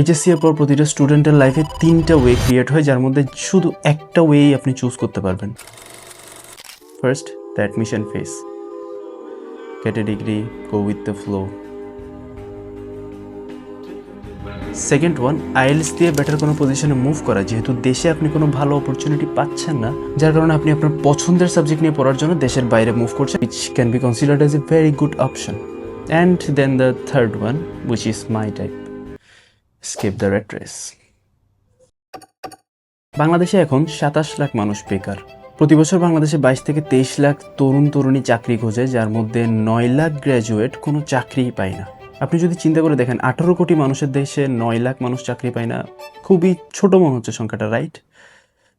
HSC এর পর প্রতিটা স্টুডেন্টের লাইফে 3টা ওয়ে ক্রিয়েট হয়, যার মধ্যে শুধু একটা ওয়েই আপনি চুজ করতে পারবেন। First, the admission phase, gate A degree, go with the flow. Second one, IELTS দিয়ে বেটার কোনো পজিশনে মুভ করা, যেহেতু দেশে আপনি কোনো ভালো অপরচুনিটি পাচ্ছেন না, যার কারণে আপনি আপনার পছন্দের সাবজেক্ট নিয়ে পড়ার জন্য দেশের বাইরে মুভ করছেন, which can be considered as a very good option. And then the third one, which is my type, skip the rat race. বাংলাদেশে এখন 27 লাখ মানুষ বেকার। প্রতি বছর বাংলাদেশে 22 থেকে 23 লাখ তরুণ তরুণী চাকরি খোঁজে, যার মধ্যে 9 লাখ গ্র্যাজুয়েট কোনো চাকরিই পায় না। আপনি যদি চিন্তা করে দেখেন 18 কোটি মানুষের দেশে 9 লাখ মানুষ চাকরি পায় না, খুবই ছোট মনে হচ্ছে সংখ্যাটা, রাইট?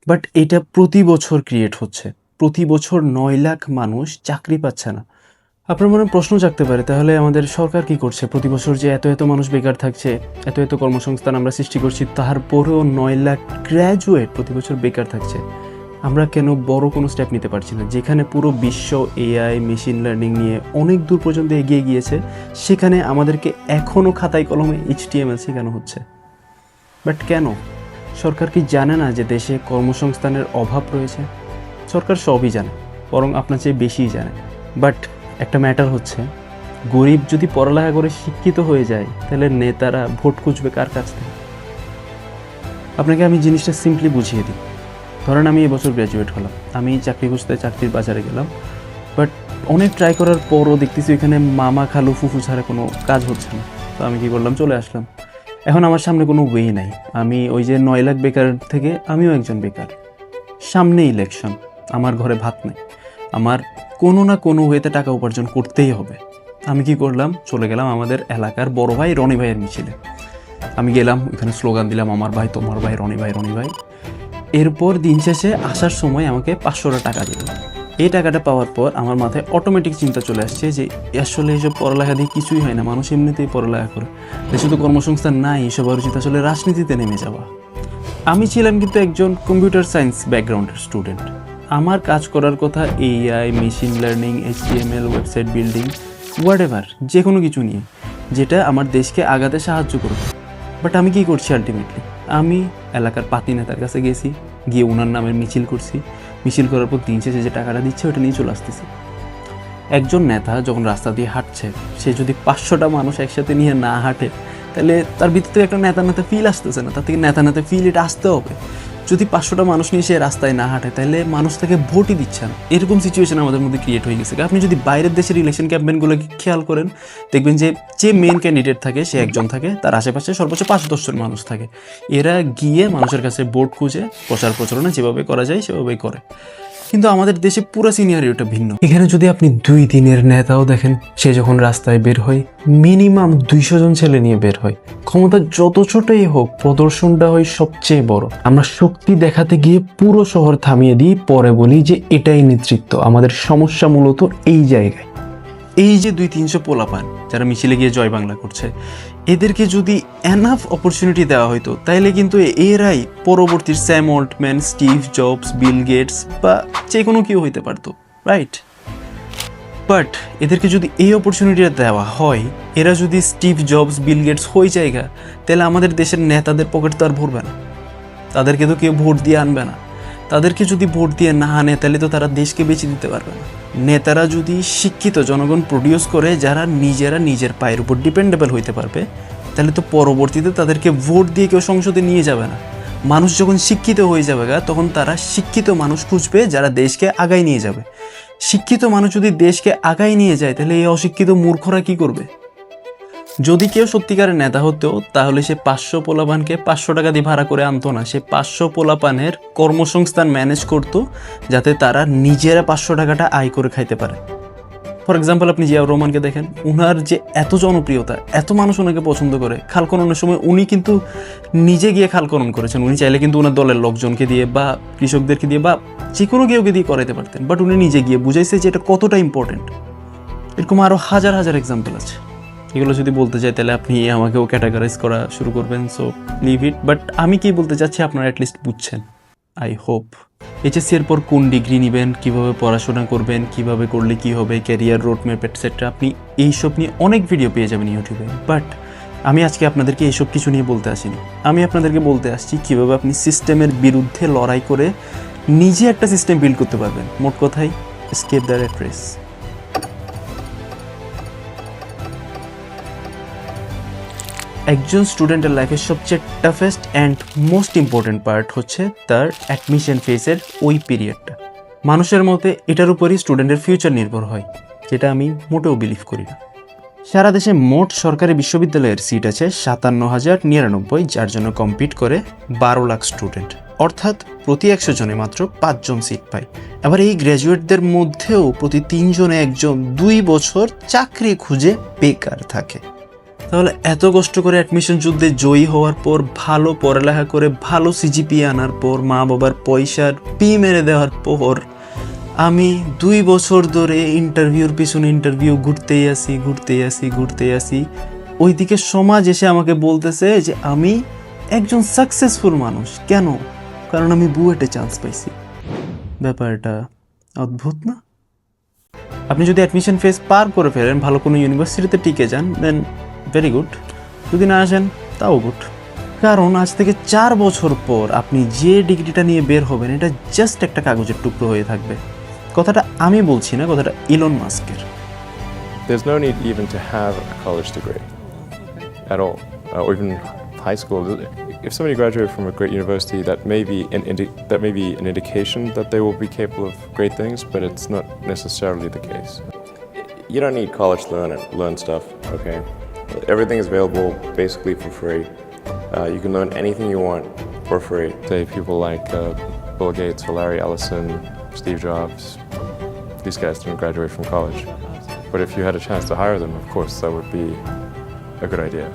বাট এটা প্রতি বছর ক্রিয়েট হচ্ছে। প্রতি বছর 9 লাখ মানুষ চাকরি পাচ্ছে না। আপনার মনে প্রশ্ন জাগতে পারে, তাহলে আমাদের সরকার কি করছে? প্রতি বছর যে এত এত মানুষ বেকার থাকছে, এত এত কর্মসংস্থান আমরা সৃষ্টি করছি, তারপরেও 9 লাখ গ্র্যাজুয়েট প্রতি বছর বেকার থাকছে। আমরা কেন বড় কোনো স্টেপ নিতে পারছি না? যেখানে পুরো বিশ্ব এআই, মেশিন লার্নিং নিয়ে অনেক দূর পর্যন্ত এগিয়ে গিয়েছে, সেখানে আমাদেরকে এখনও খাতায় কলমে HTML শেখানো হচ্ছে। বাট কেন? সরকার কি জানে না যে দেশে কর্মসংস্থানের অভাব রয়েছে? সরকার সবই জানে, বরং আপনার চেয়ে বেশিই জানে। বাট একটা ম্যাটার হচ্ছে, গরিব যদি পড়ালেখা করে শিক্ষিত হয়ে যায়, তাহলে নেতারা ভোট খুঁজবে কার কাছ থেকে? আপনাকে আমি জিনিসটা সিম্পলি বুঝিয়ে দিই। ধরেন আমি এবছর গ্র্যাজুয়েট হলাম, আমি চাকরি খুঁজতে চাকরির বাজারে গেলাম, বাট অনেক ট্রাই করার পরও দেখতেছি এখানে মামা খালু ফুফু ছাড়া কোনো কাজ হচ্ছে না। তো আমি কি করলাম? চলে আসলাম। এখন আমার সামনে কোনো ওয়ে নাই। আমি ওই যে 9 লাখ বেকার থেকে আমিও একজন বেকার। সামনে ইলেকশন, আমার ঘরে ভাত নেই, আমার কোনো না কোনো ওয়েতে টাকা উপার্জন করতেই হবে। আমি কি করলাম? চলে গেলাম আমাদের এলাকার বড় ভাই রনি ভাইয়ের মিছিলে। আমি গেলাম, ওখানে স্লোগান দিলাম, আমার ভাই তোমার ভাই, রনি ভাই রনি ভাই। এরপর দিন শেষে আসার সময় আমাকে 500 টাকা দিল। এই টাকাটা পাওয়ার পর আমার মাথায় অটোমেটিক চিন্তা চলে আসছে যে আসলে এইসব পড়ালেখা দিয়ে কিছুই হয় না, মানুষ এমনিতেই পড়ালেখা করে, দেশে তো কর্মসংস্থান নাই, সবার উচিত আসলে রাজনীতিতে নেমে যাওয়া। আমি ছিলাম কিন্তু একজন কম্পিউটার সায়েন্স ব্যাকগ্রাউন্ডের স্টুডেন্ট। আমার কাজ করার কথা AI, machine learning, HTML, website building, whatever, যে কোনো কিছু নিয়ে যেটা আমার দেশকে আগাতে সাহায্য করবে। বাট আমি কি করছি আলটিমেটলি? আমি এলাকার পাতি নেতার কাছে গেছি, গিয়ে ওনার নামের মিছিল করছি। মিছিল করার পর দিন শেষে যে টাকাটা দিচ্ছে ওটা নিয়ে চলে আসতেছি। একজন নেতা যখন রাস্তা দিয়ে হাঁটছে, সে যদি 500টা মানুষ একসাথে নিয়ে না হাঁটে, তাহলে তার ভিতরে একটা নেতা নেতা ফিল আসতেছে না। তার থেকে নেতা নেতা ফিল এটা আসতে হবে। যদি 500টা মানুষ নিয়ে সে রাস্তায় না হাঁটে, তাহলে মানুষ তাকে ভোটই দিচ্ছে না। এরকম সিচুয়েশন আমাদের মধ্যে ক্রিয়েট হয়ে গেছে। আপনি যদি বাইরের দেশের ইলেকশন ক্যাম্পেইনগুলোকে খেয়াল করেন, দেখবেন যে যে মেন ক্যান্ডিডেট থাকে সে একজন থাকে, তার আশেপাশে সর্বোচ্চ 5-10 জন মানুষ থাকে। এরা গিয়ে মানুষের কাছে ভোট খুঁজে প্রচার প্রচারণা যেভাবে করা যায় সেভাবেই করে। কিন্তু আমাদের দেশে পুরো সিনারিওটা ভিন্ন। এখানে যদি আপনি 2 দিনের নেতাও দেখেন, সে যখন রাস্তায় বের হয় মিনিমাম 200 জন ছেলে নিয়ে বের হয়। ক্ষমতা যত ছোটই হোক, প্রদর্শনটা হয় সবচেয়ে বড়। আমরা শক্তি দেখাতে গিয়ে পুরো শহর থামিয়ে দিই, পরে বলি যে এটাই নেতৃত্ব। আমাদের সমস্যা মূলত এই জায়গায়। এই যে 200-300 পোলাপান যারা মিছিলে গিয়ে জয় বাংলা করছে, এদেরকে যদি এনাফ অপরচুনিটি দেওয়া হতো, তাইলে কিন্তু এরাই পরবর্তী Sam Altman, Steve Jobs, Bill Gates বা যে কোনো কেউ হইতে পারতো, রাইট? বাট এদেরকে যদি এই অপরচুনিটিটা দেওয়া হয়, এরা যদি স্টিভ জবস, বিল গেটস হয়ে জায়গা, তাহলে আমাদের দেশের নেতাদের পকেট তো আর ভরবে না। তাদেরকে তো কেউ ভোট দিয়ে আনবে না। তাদেরকে যদি ভোট দিয়ে না আনে, তাহলে তো তারা দেশকে বেঁচে দিতে পারবে না। নেতারা যদি শিক্ষিত জনগণ প্রডিউস করে, যারা নিজেরা নিজের পায়ের উপর ডিপেন্ডেবল হইতে পারবে, তাহলে তো পরবর্তীতে তাদেরকে ভোট দিয়ে কেউ সংসদে নিয়ে যাবে না। মানুষ যখন শিক্ষিত হয়ে যাবে, তখন তারা শিক্ষিত মানুষ খুঁজবে যারা দেশকে আগায় নিয়ে যাবে। শিক্ষিত মানুষ যদি দেশকে আগায় নিয়ে যায়, তাহলে এই অশিক্ষিত মূর্খরা কি করবে? যদি কেউ সত্যিকারের নেতা হতো, তাহলে সে 500 পোলাপানকে 500 টাকা দিয়ে ভাড়া করে আনতো না। সে 500 পোলাপানের কর্মসংস্থান ম্যানেজ করতো, যাতে তারা নিজেরা 500 টাকাটা আয় করে খাইতে পারে। ফর এক্সাম্পল, আপনি জিয়াউর রহমানকে দেখেন, উনার যে এত জনপ্রিয়তা, এত মানুষ ওনাকে পছন্দ করে। খাল খননের সময় উনি কিন্তু নিজে গিয়ে খাল খনন করেছেন। উনি চাইলে কিন্তু ওনার দলের লোকজনকে দিয়ে বা কৃষকদেরকে দিয়ে বা যে কোনো কেউকে দিয়ে করাইতে পারতেন, বাট উনি নিজে গিয়ে বুঝাইছে যে এটা কতটা ইম্পর্টেন্ট। এরকম আরও হাজার হাজার এক্সাম্পল আছে। এগুলো যদি বলতে চাই, তাহলে আপনি আমাকেও ক্যাটাগরাইজ করা শুরু করবেন, সো লিভ ইট। বাট আমি কি বলতে চাচ্ছি আপনারা অ্যাটলিস্ট বুঝছেন, আই হোপ। এইচএসসি এর পর কোন ডিগ্রি নেবেন, কীভাবে পড়াশোনা করবেন, কীভাবে করলে কী হবে, ক্যারিয়ার রোড ম্যাপ এটসেট্রা, আপনি এইসব নিয়ে অনেক ভিডিও পেয়ে যাবেন ইউটিউবে। বাট আমি আজকে আপনাদেরকে এসব কিছু নিয়ে বলতে আসিনি। আমি আপনাদেরকে বলতে আসছি কীভাবে আপনি সিস্টেমের বিরুদ্ধে লড়াই করে নিজে একটা সিস্টেম বিল্ড করতে পারবেন। মোট কথাই এসকেপ দ্য রেট রেস। একজন স্টুডেন্টের লাইফের সবচেয়ে toughest and most important part হচ্ছে তার অ্যাডমিশন ফেজের ওই পিরিয়ডটা। মানুষের মতে এটার উপরই স্টুডেন্টের ফিউচার নির্ভর হয়, যেটা আমি মোটেও বিলিভ করি না। সারা দেশে মোট সরকারি বিশ্ববিদ্যালয়ের সিট আছে 57,099, যার জন্য কম্পিট করে 12 লাখ স্টুডেন্ট, অর্থাৎ প্রতি 100 জনে মাত্র 5 জন সিট পায়। আবার এই গ্র্যাজুয়েটদের মধ্যেও প্রতি 3 জনে একজন 2 বছর চাকরি খুঁজে বেকার থাকে। তাহলে এত কষ্ট করে অ্যাডমিশন যুদ্ধে জয়ী হওয়ার পর, ভালো পড়ালেখা করে ভালো সিজিপিএ আনার পর, মা বাবার পয়সার পি মেরে দেওয়ার পর আমি 2 বছর ধরে ইন্টারভিউর পিছনে ইন্টারভিউ ঘুরতেই আসি। ওইদিকে সমাজ এসে আমাকে বলতেছে যে আমি একজন সাকসেসফুল মানুষ। কেন? কারণ আমি বুয়েটে চান্স পাইছি। ব্যাপারটা অদ্ভুত না? আপনি যদি অ্যাডমিশন ফেজ পার করে ফেলেন, ভালো কোনো ইউনিভার্সিটিতে টিকে যান, দেন ভেরি গুড। যদি না আসেন তাও গুড, কারণ আজ থেকে 4 বছর পর আপনি যে ডিগ্রিটা নিয়ে বের হবেন এটা জাস্ট একটা কাগজের টুকরো হয়ে থাকবে। কথাটা আমি বলছি না, কথাটা ইলন মাস্কের। There's no need even to have a college degree at all, or even high school. If somebody graduated from a great university, that may be an indication that they will be capable of great things, but it's not necessarily the case. You don't need college to learn stuff, okay? Everything is available basically for free. You can learn anything you want for free. Say people like Bill Gates or Larry Ellison, Steve Jobs, these guys didn't graduate from college. But if you had a chance to hire them, of course, that would be a good idea.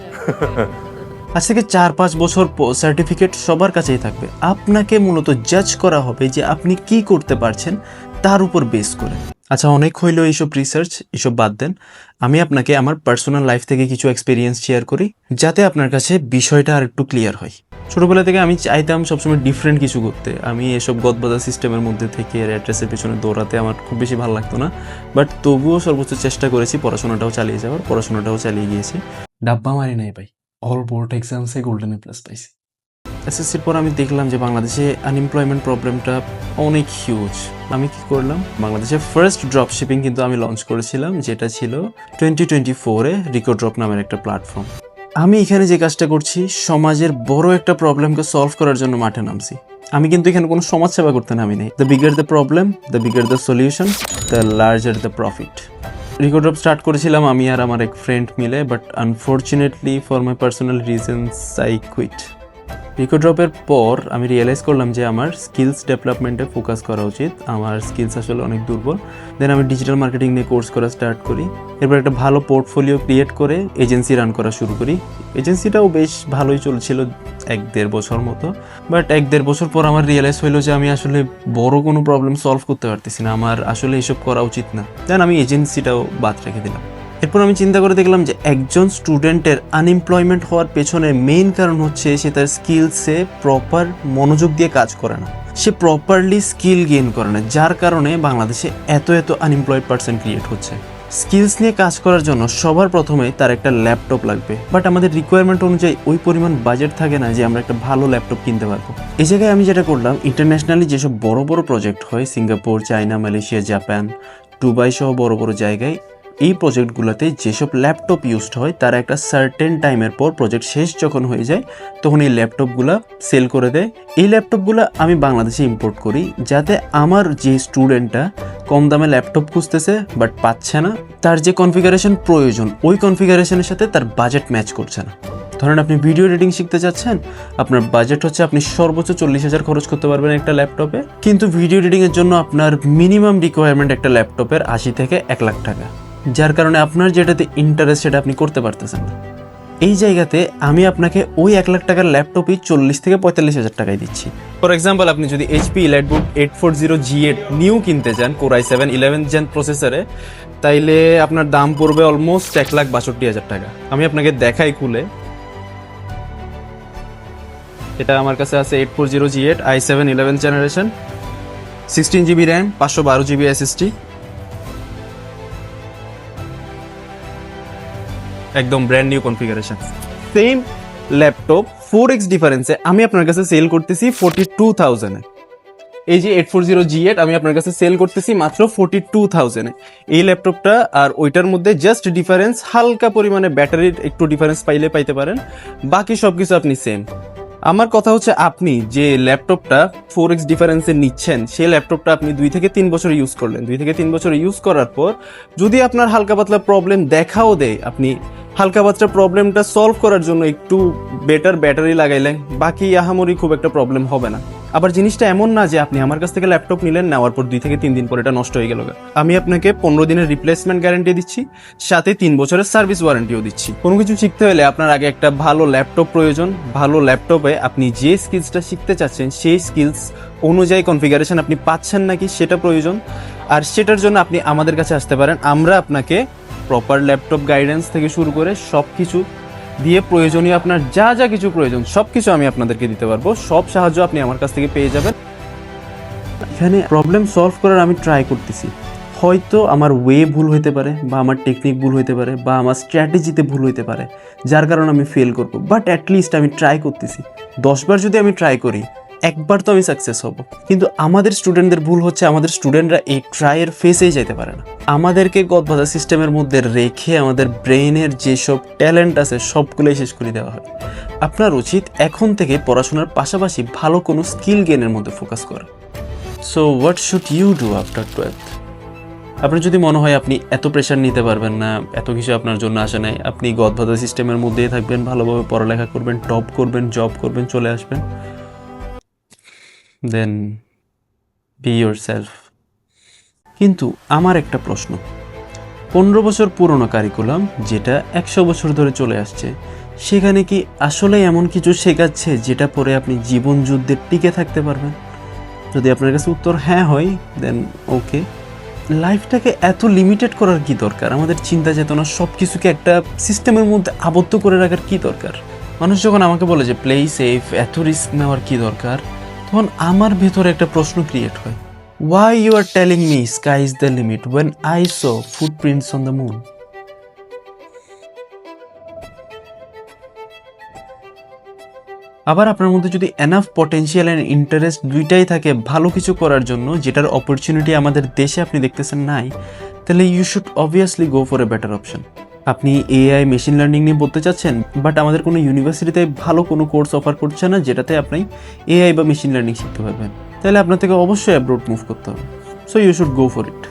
আজ থেকে 4-5 বছর পর certificate সবার কাছেই থাকবে। আপনাকে মূলত জাজ করা হবে যে আপনি কি করতে পারছেন তার উপর বেস করে। আচ্ছা, অনেক হইলো এইসব রিসার্চ, এসব বাদ দেন। আমি আপনাকে আমার পার্সোনাল লাইফ থেকে কিছু এক্সপিরিয়েন্স শেয়ার করি, যাতে আপনার কাছে বিষয়টা আর একটু ক্লিয়ার হয়। ছোটোবেলা থেকে আমি চাইতাম সবসময় ডিফারেন্ট কিছু করতে। আমি এসব গদবাদা সিস্টেমের মধ্যে থেকে অ্যাড্রেসের পেছনে দৌড়াতে আমার খুব বেশি ভালো লাগতো না, বাট তবুও সর্বোচ্চ চেষ্টা করেছি পড়াশোনাটাও চালিয়ে গিয়েছি। ডাব্বা মারি নাই ভাই, অল বোর্ড এক্সামসে গোল্ডেন প্লাস পাইছি। এসএসসির পর আমি দেখলাম যে বাংলাদেশে আনএমপ্লয়মেন্ট প্রবলেমটা অনেক হিউজ। আমি কি করলাম, বাংলাদেশের ফার্স্ট ড্রপ শিপিং কিন্তু আমি লঞ্চ করেছিলাম, যেটা ছিল 2024-এ রিকো ড্রপ নামের একটা প্ল্যাটফর্ম। আমি এখানে যে কাজটা করছি, সমাজের বড় একটা প্রবলেমকে সলভ করার জন্য মাঠে নামছি। আমি কিন্তু এখানে কোনো সমাজ সেবা করতে নামি নেই। The bigger the problem, the bigger the solution, the larger the profit. Rico drop start করেছিলাম আমি আর আমার এক ফ্রেন্ড মিলে, but unfortunately for my personal reasons I quit. Rico ড্রপের পর আমি রিয়েলাইজ করলাম যে আমার স্কিলস ডেভেলপমেন্টে ফোকাস করা উচিত। আমার স্কিলস আসলে অনেক দুর্বল। দেন আমি ডিজিটাল মার্কেটিং নিয়ে কোর্স করা স্টার্ট করি। এরপর একটা ভালো পোর্টফোলিও ক্রিয়েট করে এজেন্সি রান করা শুরু করি। এজেন্সিটাও বেশ ভালোই চলছিল 1-1.5 বছর মতো, বাট 1-1.5 বছর পর আমার রিয়েলাইজ হইলো যে আমি আসলে বড় কোনো প্রবলেম সলভ করতে পারতেছি না, আমার আসলে এসব করা উচিত না। দেন আমি এজেন্সিটাও বাদ রেখে দিলাম। এরপর আমি চিন্তা করে দেখলাম যে একজন স্টুডেন্টের আনএমপ্লয়মেন্ট হওয়ার পেছনে মেইন কারণ হচ্ছে সে তার স্কিলসে প্রপার মনোযোগ দিয়ে কাজ করে না, সে প্রপারলি স্কিল গেইন করে না, যার কারণে বাংলাদেশে এত আনএমপ্লয়েড পার্সন ক্রিয়েট হচ্ছে। স্কিলস নিয়ে কাজ করার জন্য সবার প্রথমে তার একটা ল্যাপটপ লাগবে, বাট আমাদের রিকোয়ারমেন্ট অনুযায়ী ওই পরিমাণ বাজেট থাকে না যে আমরা একটা ভালো ল্যাপটপ কিনতে পারবো। এই জায়গায় আমি যেটা করলাম, ইন্টারন্যাশনালি যেসব বড় প্রজেক্ট হয়, Singapore, China, Malaysia, Japan, Dubai সহ বড় জায়গায়, এই প্রজেক্টগুলোতে যেসব ল্যাপটপ ইউজড হয় তারা একটা সার্টেন টাইমের পর প্রজেক্ট শেষ যখন হয়ে যায় তখন এই ল্যাপটপগুলো সেল করে দেয়। এই ল্যাপটপগুলো আমি বাংলাদেশে ইম্পোর্ট করি, যাতে আমার যে স্টুডেন্টটা কম দামে ল্যাপটপ খুঁজতেছে বাট পাচ্ছে না, তার যে কনফিগারেশন প্রয়োজন ওই কনফিগারেশনের সাথে তার বাজেট ম্যাচ করছে না। ধরেন আপনি ভিডিও এডিটিং শিখতে চাচ্ছেন, আপনার বাজেট হচ্ছে আপনি সর্বোচ্চ 40,000 খরচ করতে পারবেন একটা ল্যাপটপে, কিন্তু ভিডিও এডিটিংয়ের জন্য আপনার মিনিমাম রিকোয়ারমেন্ট একটা ল্যাপটপের 80 থেকে 1 লাখ টাকা, যার কারণে আপনার যেটাতে ইন্টারেস্ট সেটা আপনি করতে পারতেছেন না। এই জায়গাতে আমি আপনাকে ওই 1 লাখ টাকার ল্যাপটপই 40 থেকে 45,000 টাকায় দিচ্ছি। ফর এক্সাম্পল, আপনি যদি এইচপি ইলাইটবুক 840G8 নিউ কিনতে চান কোর i7 11th জেন প্রসেসরে, তাইলে আপনার দাম পড়বে অলমোস্ট 1,62,000 টাকা। আমি আপনাকে দেখাই খুলে, এটা আমার কাছে আছে 840G8 i7 11th generation, 16GB RAM, 512GB SSD, একদম brand new configuration. Same laptop 4x ডিফারেন্সে আমি আপনার কাছে সেল করতেছি 42,000-এ। এই যে 840G8 আমি আপনার কাছে সেল করতেছি মাত্র 42,000-এ। এই ল্যাপটপটা আর ওইটার মধ্যে জাস্ট ডিফারেন্স হালকা পরিমাণে ব্যাটারির একটু ডিফারেন্স পাইতে পারেন, বাকি সব কিছু আপনি সেম। আমার কথা হচ্ছে আপনি যে ল্যাপটপটা 4x ডিফারেন্সে নিচ্ছেন সেই ল্যাপটপটা আপনি 2 থেকে 3 বছর ইউজ করলেন। 2 থেকে 3 বছর ইউজ করার পর যদি আপনার হালকা পাতলা প্রবলেম দেখাও দেয়, আপনি হালকা পাতলা প্রবলেমটা সলভ করার জন্য একটু বেটার ব্যাটারি লাগাইলেন, বাকি আহামরি খুব একটা প্রবলেম হবে না। আবার জিনিসটা এমন না যে আপনি আমার কাছ থেকে ল্যাপটপ নিলেন, নেওয়ার পর 2 থেকে 3 দিন পর এটা নষ্ট হয়ে গেল। আমি আপনাকে 15 দিনের রিপ্লেসমেন্ট গ্যারান্টি দিচ্ছি, সাথে 3 বছরের সার্ভিস ওয়ারেন্টিও দিচ্ছি। কোনো কিছু শিখতে হলে আপনার আগে একটা ভালো ল্যাপটপ প্রয়োজন। ভালো ল্যাপটপে আপনি যে স্কিলসটা শিখতে চাচ্ছেন সেই স্কিলস অনুযায়ী কনফিগারেশন আপনি পাচ্ছেন নাকি সেটা প্রয়োজন। আর সেটার জন্য আপনি আমাদের কাছে আসতে পারেন। আমরা আপনাকে প্রপার ল্যাপটপ গাইডেন্স থেকে শুরু করে সব কিছু দিয়ে প্রয়োজনীয় আপনার যা যা কিছু প্রয়োজন সব কিছু আমি আপনাদেরকে দিতে পারবো। সব সাহায্য আপনি আমার কাছ থেকে পেয়ে যাবেন। এখানে প্রবলেম সলভ করার আমি ট্রাই করতেছি। হয়তো আমার ওয়ে ভুল হইতে পারে, বা আমার টেকনিক ভুল হইতে পারে, বা আমার স্ট্র্যাটেজিতে ভুল হইতে পারে, যার কারণে আমি ফেল করবো। বাট অ্যাটলিস্ট আমি ট্রাই করতেছি। 10 বার যদি আমি ট্রাই করি, একবার তো আমি সাকসেস হব। কিন্তু আমাদের স্টুডেন্টদের ভুল হচ্ছে, আমাদের স্টুডেন্টরা এই ট্রাইয়ের ফেসেই যেতে পারে না। আমাদেরকে গদবাধা সিস্টেমের মধ্যে রেখে আমাদের ব্রেইনের যেসব ট্যালেন্ট আছে সবগুলোই শেষ করে দেওয়া হয়। আপনার উচিত এখন থেকে পড়াশোনার পাশাপাশি ভালো কোনো স্কিল গেইনের মধ্যে ফোকাস করা। So what should you do after 12th? আপনার যদি মনে হয় আপনি এত প্রেশার নিতে পারবেন না, এত কিছু আপনার জন্য আসে নাই, আপনি গদবাধা সিস্টেমের মধ্যেই থাকবেন, ভালোভাবে পড়ালেখা করবেন, টপ করবেন, জব করবেন, চলে আসবেন, দেন বি ইয়োরসেলফ। কিন্তু আমার একটা প্রশ্ন, 15 বছর পুরনো কারিকুলাম যেটা 100 বছর ধরে চলে আসছে, সেখানে কি আসলে এমন কিছু শেখাচ্ছে যেটা পরে আপনি জীবন যুদ্ধে টিকে থাকতে পারবেন? যদি আপনার কাছে উত্তর হ্যাঁ হয়, দেন ওকে। লাইফটাকে এত লিমিটেড করার কি দরকার? আমাদের চিন্তা চেতনা সব কিছুকে একটা সিস্টেমের মধ্যে আবদ্ধ করে রাখার কি দরকার? মানুষ যখন আমাকে বলে যে প্লে সেফ, এত রিস্ক নেওয়ার কি দরকার, তখন আমার ভেতরে একটা প্রশ্ন ক্রিয়েট হয়, why you are telling me sky is the limit when I saw footprints on the moon? আবার আপনার মধ্যে যদি এনাফ পটেনশিয়াল অ্যান্ড ইন্টারেস্ট দুইটাই থাকে ভালো কিছু করার জন্য, যেটার অপরচুনিটি আমাদের দেশে আপনি দেখতেছেন নাই, তাহলে you should obviously go for a better option. আপনি এআই মেশিন লার্নিং নিয়ে বলতে চাচ্ছেন, বাট আমাদের কোনো ইউনিভার্সিটিতে ভালো কোনো কোর্স অফার করছে না যেটাতে আপনি এআই বা মেশিন লার্নিং শিখতে পারবেন, তাহলে আপনার থেকে অবশ্যই অ্যাব্রোড মুভ করতে হবে। So you should go for it.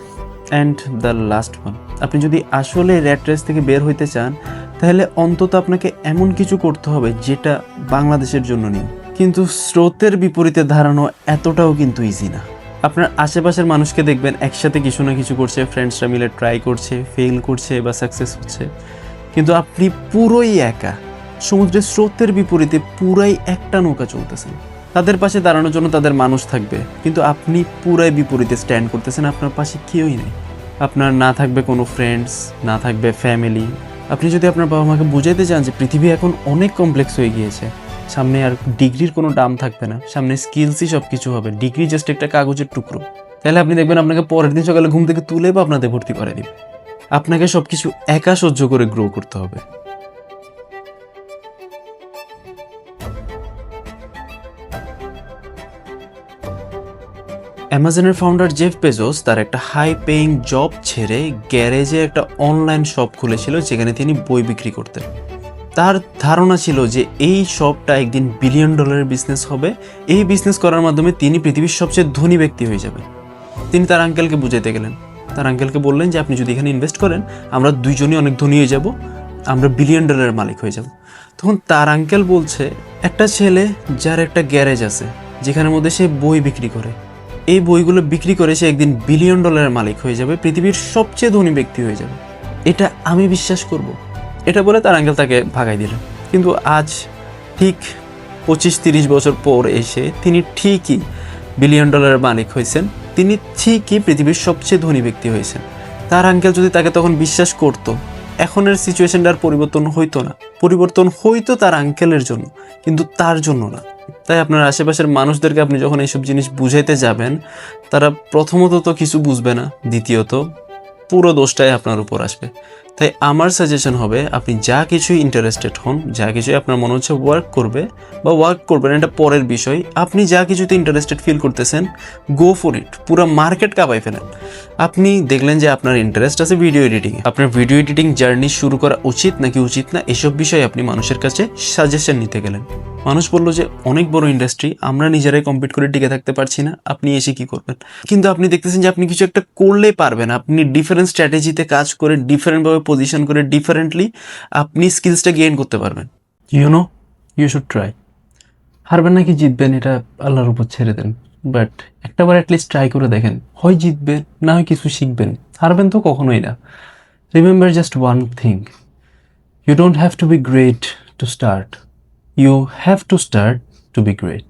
And the last one, আপনি যদি আসলে র্যাট রেস থেকে বের হইতে চান, তাহলে অন্তত আপনাকে এমন কিছু করতে হবে যেটা বাংলাদেশের জন্য নিয়ে। কিন্তু স্রোতের বিপরীতে দাঁড়ানো এতটাও কিন্তু ইজি না। আপনার আশেপাশের মানুষকে দেখবেন একসাথে কিছু না কিছু করছে, ফ্রেন্ডসরা মিলে ট্রাই করছে, ফেল করছে বা সাকসেস হচ্ছে, কিন্তু আপনি পুরোই একা, সমুদ্রের স্রোতের বিপরীতে পুরাই একটা নৌকা চলতেছেন। তাদের পাশে দাঁড়ানোর জন্য তাদের মানুষ থাকবে, কিন্তু আপনি পুরাই বিপরীতে স্ট্যান্ড করতেছেন, আপনার পাশে কেউই নেই। আপনার না থাকবে কোনো ফ্রেন্ডস, না থাকবে ফ্যামিলি। আপনি যদি আপনার বাবা মাকে বুঝাইতে চান যে পৃথিবী এখন অনেক কমপ্লেক্স হয়ে গিয়েছে, সামনে আর ডিগ্রির কোনো দাম থাকবে না, সামনে স্কিলসই সব কিছু হবে, ডিগ্রি জাস্ট একটা কাগজের টুকরো, তাহলে আপনি দেখবেন আপনাকে পরের দিন সকালে ঘুম থেকে তুলে বা আপনাদের ভর্তি করে দিবে। আপনাকে সব কিছু একা সহ্য করে গ্রো করতে হবে। অ্যামাজনের ফাউন্ডার জেফ বেজোস তার একটা হাই পেইং জব ছেড়ে গ্যারেজে একটা অনলাইন শপ খুলেছিল যেখানে তিনি বই বিক্রি করতেন। তার ধারণা ছিল যে এই শপটা একদিন $1 বিলিয়ন বিজনেস হবে, এই বিজনেস করার মাধ্যমে তিনি পৃথিবীর সবচেয়ে ধনী ব্যক্তি হয়ে যাবেন। তিনি তার আঙ্কেলকে বুঝাইতে গেলেন, তার আঙ্কেলকে বললেন যে আপনি যদি এখানে ইনভেস্ট করেন আমরা দুইজনই অনেক ধনী হয়ে যাব, আমরা $1 বিলিয়ন মালিক হয়ে যাব। তখন তার আঙ্কেল বলছে, একটা ছেলে যার একটা গ্যারেজ আছে যেখানের মধ্যে সে বই বিক্রি করে, এই বইগুলো বিক্রি করে সে একদিন $1 বিলিয়ন মালিক হয়ে যাবে, পৃথিবীর সবচেয়ে ধনী ব্যক্তি হয়ে যাবে, এটা আমি বিশ্বাস করব। এটা বলে তার আঙ্কেল তাকে ভাগাই দিলেন। কিন্তু আজ ঠিক 25-30 বছর পর এসে তিনি ঠিকই $1 বিলিয়ন মালিক হয়েছেন, তিনি ঠিকই পৃথিবীর সবচেয়ে ধনী ব্যক্তি হয়েছেন। তার আঙ্কেল যদি তাকে তখন বিশ্বাস করত, এখনের সিচুয়েশনটার পরিবর্তন হইতো না। পরিবর্তন হইতো তার আঙ্কেলের জন্য, কিন্তু তার জন্য না। তাই আপনার আশেপাশের মানুষদেরকে আপনি যখন এইসব জিনিস বুঝাইতে যাবেন, তারা প্রথমত তো কিছু বুঝবে না, দ্বিতীয়ত পুরো দোষটাই আপনার উপর আসবে। তাই আমার সাজেশন হবে আপনি যা কিছুই ইন্টারেস্টেড হন, যা কিছুই আপনার মনে হচ্ছে ওয়ার্ক করবে বা ওয়ার্ক করবেন এটা পরের বিষয়, আপনি যা কিছুতে ইন্টারেস্টেড ফিল করতেছেন গো ফর ইট, পুরো মার্কেট কাঁপাই ফেলেন। আপনি দেখলেন যে আপনার ইন্টারেস্ট আছে ভিডিও এডিটিংয়ে, আপনার ভিডিও এডিটিং জার্নি শুরু করা উচিত নাকি উচিত না এসব বিষয়ে আপনি মানুষের কাছে সাজেশন নিতে গেলেন। মানুষ বললো যে অনেক বড় ইন্ডাস্ট্রি, আমরা নিজেরাই কম্পিট করে টিকে থাকতে পারছি না, আপনি এসে কি করবেন? কিন্তু আপনি দেখতেছেন যে আপনি কিছু একটা করলেই পারবেন, আপনি ডিফারেন্ট স্ট্র্যাটেজিতে কাজ করে ডিফারেন্টভাবে পজিশন করে ডিফারেন্টলি আপনি স্কিলসটা গেইন করতে পারবেন। You should try. হারবেন নাকি জিতবেন এটা আল্লাহর উপর ছেড়ে দেন, বাট একটাবার অ্যাটলিস্ট ট্রাই করে দেখেন, হয় জিতবেন না হয় কিছু শিখবেন, হারবেন তো কখনোই না। Remember just one thing, you don't have to be great to start, you have to start to be great.